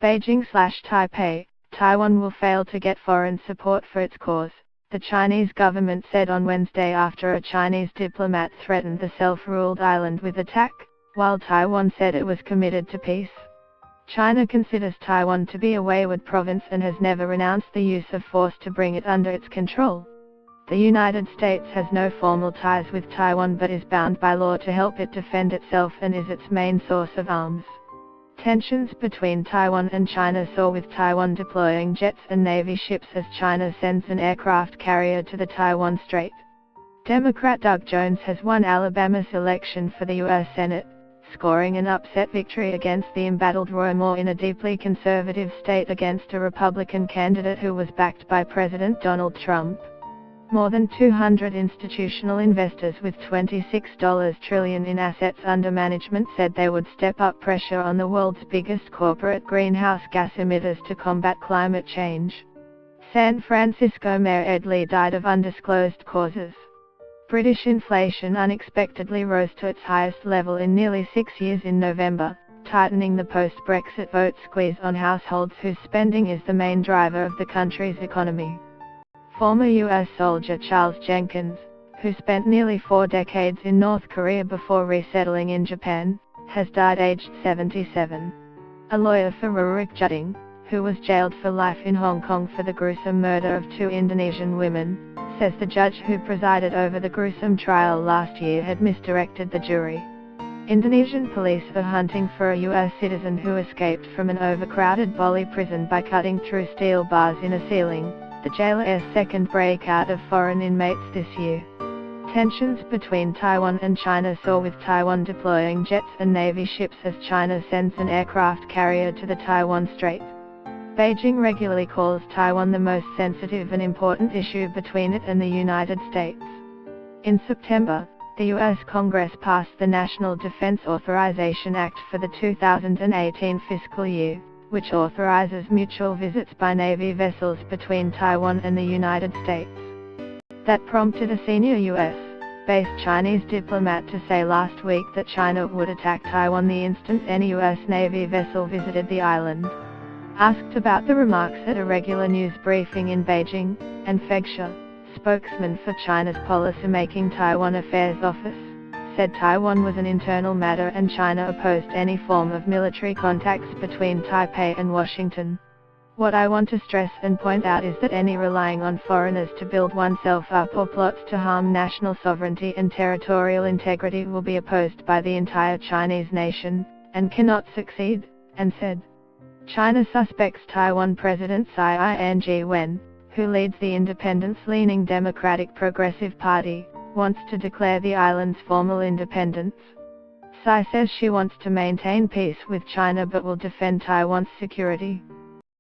Beijing/Taipei, Taiwan will fail to get foreign support for its cause, the Chinese government said on Wednesday after a Chinese diplomat threatened the self-ruled island with attack, while Taiwan said it was committed to peace. China considers Taiwan to be a wayward province and has never renounced the use of force to bring it under its control. The United States has no formal ties with Taiwan but is bound by law to help it defend itself and is its main source of arms. Tensions between Taiwan and China soar, with Taiwan deploying jets and Navy ships as China sends an aircraft carrier to the Taiwan Strait. Democrat Doug Jones has won Alabama's election for the U.S. Senate, scoring an upset victory against the embattled Roy Moore in a deeply conservative state against a Republican candidate who was backed by President Donald Trump. More than 200 institutional investors with $26 trillion in assets under management said they would step up pressure on the world's biggest corporate greenhouse gas emitters to combat climate change. San Francisco Mayor Ed Lee died of undisclosed causes. British inflation unexpectedly rose to its highest level in nearly 6 years in November, tightening the post-Brexit vote squeeze on households whose spending is the main driver of the country's economy. Former U.S. soldier Charles Jenkins, who spent nearly 4 decades in North Korea before resettling in Japan, has died aged 77. A lawyer for Rurik Jutting, who was jailed for life in Hong Kong for the gruesome murder of 2 Indonesian women, says the judge who presided over the gruesome trial last year had misdirected the jury. Indonesian police are hunting for a U.S. citizen who escaped from an overcrowded Bali prison by cutting through steel bars in a ceiling, the jailer's second breakout of foreign inmates this year. Tensions between Taiwan and China soar, with Taiwan deploying jets and Navy ships as China sends an aircraft carrier to the Taiwan Strait. Beijing regularly calls Taiwan the most sensitive and important issue between it and the United States. In September, the U.S. Congress passed the National Defense Authorization Act for the 2018 fiscal year, which authorizes mutual visits by Navy vessels between Taiwan and the United States. That prompted a senior U.S.-based Chinese diplomat to say last week that China would attack Taiwan the instant any U.S. Navy vessel visited the island. Asked about the remarks at a regular news briefing in Beijing, An Fengxia, spokesman for China's policymaking Taiwan Affairs Office, said Taiwan was an internal matter and China opposed any form of military contacts between Taipei and Washington. What I want to stress and point out is that any relying on foreigners to build oneself up or plots to harm national sovereignty and territorial integrity will be opposed by the entire Chinese nation, and cannot succeed, and said. China suspects Taiwan President Tsai Ing-wen, who leads the independence-leaning Democratic Progressive Party, wants to declare the island's formal independence. Tsai says she wants to maintain peace with China but will defend Taiwan's security.